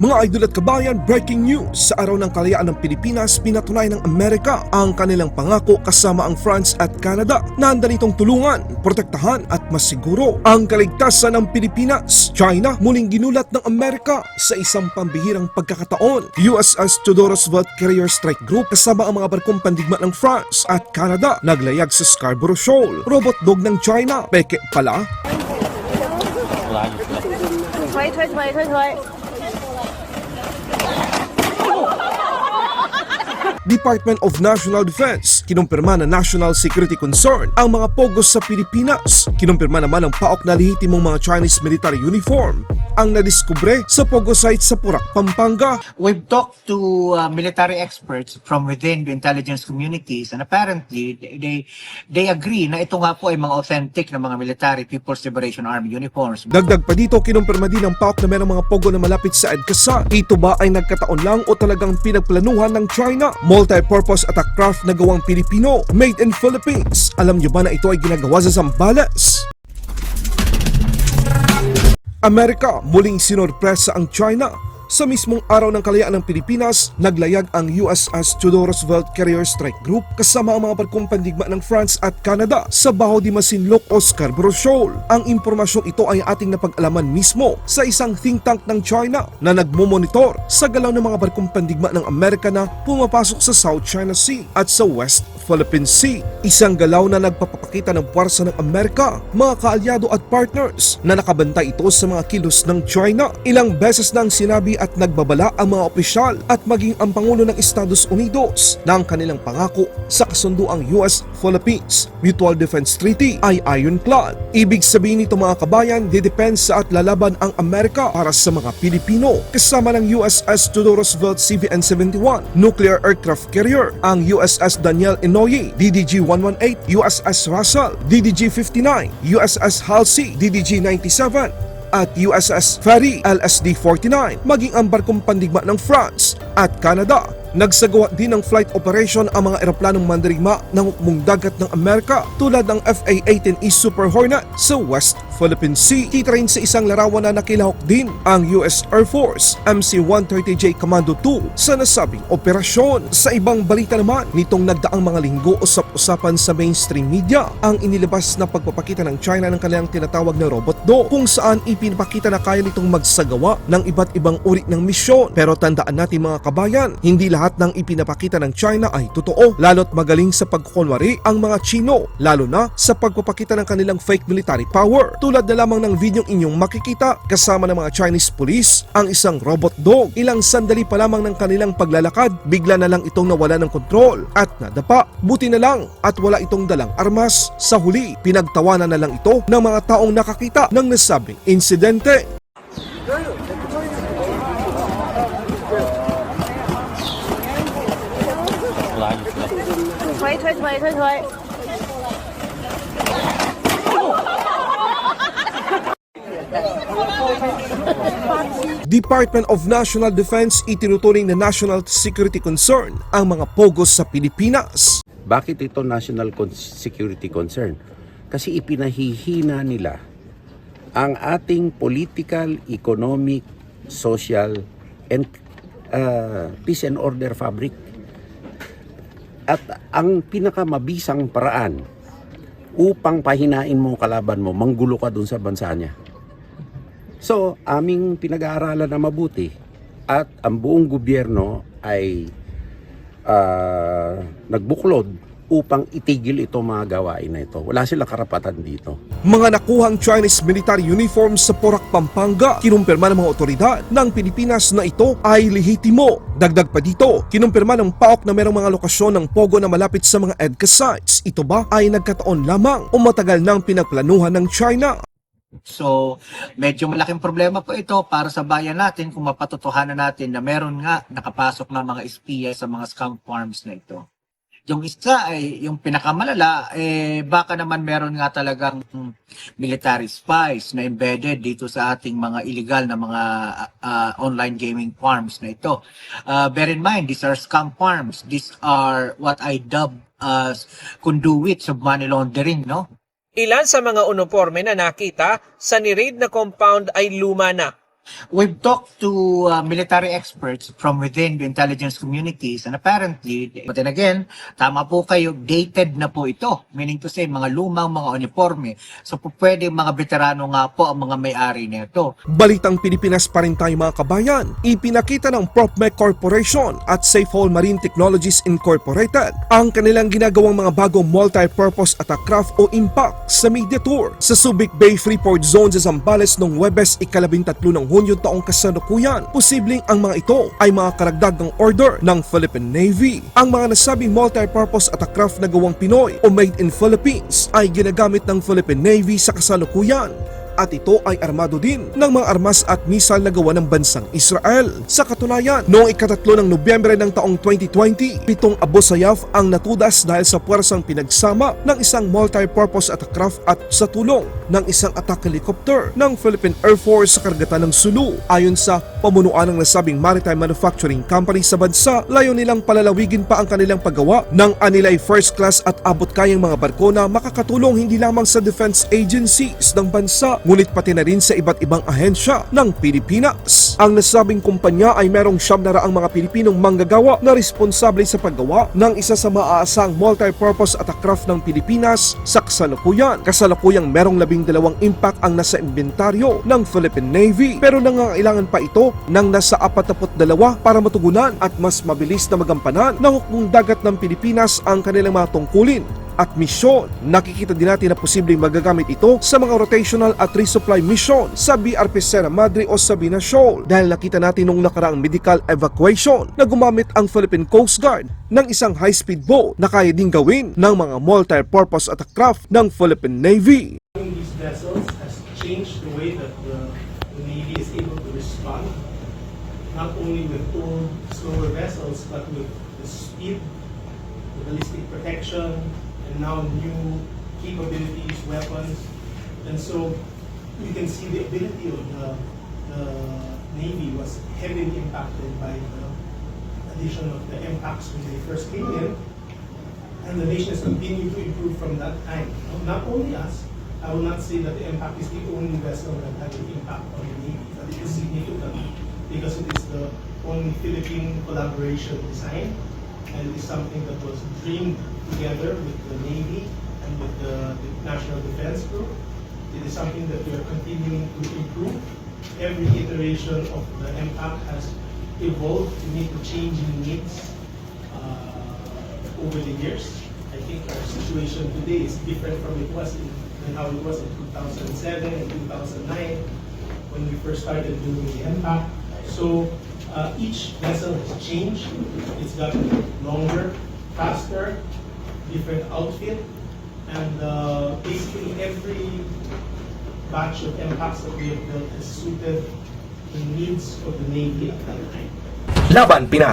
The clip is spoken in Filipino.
Mga idol at kabayan, breaking news! Sa araw ng kalayaan ng Pilipinas, pinatunay ng Amerika ang kanilang pangako kasama ang France at Canada na handa nitong tulungan, protektahan at masiguro ang kaligtasan ng Pilipinas. China muling ginulat ng Amerika sa isang pambihirang pagkakataon. USS Theodore Roosevelt Carrier Strike Group kasama ang mga barkong pandigma ng France at Canada naglayag sa Scarborough Shoal. Robot dog ng China, peke pala. 推。 Department of National Defense, kinumpirma na national security concern ang mga pogos sa Pilipinas. Kinumpirma naman ang PAOK na lehitimong mga Chinese military uniform ang nadiskubre sa pogo site sa Porac, Pampanga. We've talked to military experts from within the intelligence communities, and apparently they agree na ito nga po ay mga authentic na mga military People's Liberation Army uniforms. Dagdag pa dito, kinumpirma din ng PAOK na mayroong mga pogo na malapit sa EDCA. Ito ba ay nagkataon lang o talagang pinagplanuhan ng China? Multi-purpose attack craft na gawang Pilipino, made in Philippines. Alam niyo ba na ito ay ginagawa sa Zambales? Amerika muling sinorpresa ang China. Sa mismong araw ng kalayaan ng Pilipinas, naglayag ang USS Theodore Roosevelt Carrier Strike Group kasama ang mga barkong pandigma ng France at Canada sa Baho de Masinloc o Scarborough Shoal. Ang impormasyong ito ay ating napag-alaman mismo sa isang think tank ng China na nagmomonitor sa galaw ng mga barkong pandigma ng Amerika na pumapasok sa South China Sea at sa West Philippine Sea. Isang galaw na nagpapakita ng puwersa ng Amerika, mga kaalyado at partners na nakabantay ito sa mga kilos ng China. Ilang beses nang sinabi at nagbabala ang mga opisyal at maging ang Pangulo ng Estados Unidos na ang kanilang pangako sa kasunduang US-Philippines Mutual Defense Treaty ay ironclad. Ibig sabihin nito mga kabayan, didepensa at lalaban ang Amerika para sa mga Pilipino kasama ng USS Theodore Roosevelt CVN-71 Nuclear Aircraft Carrier, ang USS Daniel Inouye DDG-118, USS Russell DDG-59, USS Halsey DDG-97 at USS Ferry LSD-49, maging ang barkong pandigma ng France at Canada. Nagsagawa din ng flight operation ang mga eroplanong mandirigma ng hukbong dagat ng Amerika tulad ng FA-18E Super Hornet sa West Philippine Sea. Kita rin sa isang larawan na nakilahok din ang US Air Force MC-130J Commando 2 sa nasabing operasyon. Sa ibang balita naman, nitong nagdaang mga linggo usap-usapan sa mainstream media ang inilabas na pagpapakita ng China ng kanilang tinatawag na robot dog kung saan ipinapakita na kaya nitong magsagawa ng iba't ibang uri ng misyon. Pero tandaan natin mga kabayan, hindi lahat ng ipinapakita ng China ay totoo, lalo't magaling sa pagkukunwari ang mga Chino, lalo na sa pagpapakita ng kanilang fake military power. Tulad na lamang ng videong inyong makikita kasama ng mga Chinese police ang isang robot dog. Ilang sandali pa lamang ng kanilang paglalakad, bigla na lang itong nawala ng kontrol at nadapa. Buti na lang at wala itong dalang armas. Sa huli, pinagtawanan na lang ito ng mga taong nakakita ng nasabing insidente.推。 Department of National Defense itinuturing na national security concern ang mga pogos sa Pilipinas. Bakit ito national security concern? Kasi ipinahihina nila ang ating political, economic, social, and peace and order fabric. At ang pinakamabisang paraan upang pahinain mo kalaban mo, manggulo ka dun sa bansa niya. So, aming pinag-aaralan na mabuti at ang buong gobyerno ay nagbuklod upang itigil ito mga gawain na ito. Wala silang karapatan dito. Mga nakuhang Chinese military uniform sa Porac, Pampanga, kinumpirma ng mga otoridad ng Pilipinas na ito ay lehitimo. Dagdag pa dito, kinumpirma ng PAOK na mayroong mga lokasyon ng pogo na malapit sa mga EDCA sites. Ito ba ay nagkataon lamang o matagal nang pinagplanuhan ng China? So, medyo malaking problema po ito para sa bayan natin kung mapatotohanan natin na meron nga nakapasok na mga espiya sa mga scam farms na ito. Yung isa ay, yung pinakamalala, baka naman meron nga talagang military spies na embedded dito sa ating mga illegal na mga online gaming farms na ito. Bear in mind, these are scam farms. These are what I dub as conduits of money laundering, no? Ilan sa mga uniforme na nakita sa ni-raid na compound ay luma na We've talked to military experts from within the intelligence communities and apparently, but then again, tama po kayo, dated na po ito. Meaning to say, mga lumang mga uniforme. So po pwede mga veterano nga po ang mga may-ari nito. Balitang Pilipinas pa rin tayo mga kabayan, ipinakita ng PropMech Corporation at Safehold Marine Technologies Incorporated ang kanilang ginagawang mga bagong multi-purpose attack craft o impact sa media tour sa Subic Bay Freeport Zone sa Zambales noong Webes 13 ng Hunyo taong kasalukuyan. Posibleng ang mga ito ay mga karagdagang order ng Philippine Navy. Ang mga nasabing multi-purpose attack craft na gawang Pinoy o made in Philippines ay ginagamit ng Philippine Navy sa kasalukuyan. At ito ay armado din ng mga armas at misal na gawa ng bansang Israel. Sa katunayan, noong ika-3 ng Nobyembre ng taong 2020, 7 Abu Sayyaf ang natudas dahil sa puwersang pinagsama ng isang multi-purpose attack craft at sa tulong ng isang attack helicopter ng Philippine Air Force sa karagatan ng Sulu. Ayon sa pamunuan ng nasabing maritime manufacturing company sa bansa, layo nilang palalawigin pa ang kanilang paggawa ng anilay first class at abot-kayang mga barko na makakatulong hindi lamang sa defense agencies ng bansa, ngunit pati na rin sa iba't ibang ahensya ng Pilipinas. Ang nasabing kumpanya ay merong 700 mga Pilipinong manggagawa na responsable sa paggawa ng isa sa maaasang multi-purpose attack craft ng Pilipinas sa kasalukuyan. Kasalukuyang merong 12 impact ang nasa inventaryo ng Philippine Navy, pero nangangailangan pa ito ng nasa 42 para matugunan at mas mabilis na magampanan ng hukbong dagat ng Pilipinas ang kanilang mga tungkulin at misyon. Nakikita din natin na posibleng magagamit ito sa mga rotational at resupply mission sa BRP Sierra Madre o Sabina Shoal dahil nakita natin nung nakaraang medical evacuation na gumamit ang Philippine Coast Guard ng isang high-speed boat na kaya din gawin ng mga multi-purpose attack craft ng Philippine Navy. These vessels has changed the way that the Navy is able to respond, not only with old, slower vessels, but with the speed, the ballistic protection, and now new capabilities, weapons. And so you can see the ability of the Navy was heavily impacted by the addition of the impacts when they first came in. And the nation has continued to improve from that time. Not only us, I will not say that the impact is the only vessel that had an impact on the Navy, but it is significant because it is the only Philippine collaboration design, and it is something that was dreamed together with the Navy and with the National Defense Group. It is something that we are continuing to improve. Every iteration of the MPAC has evolved to meet the changing needs over the years. I think our situation today is different from than how it was in 2007 and 2009 when we first started doing the MPAC. So each vessel has changed. It's gotten longer, faster, different outfit, and basically every batch of MPACs that we have built has suited the needs of the Navy at that time. Laban Pinas.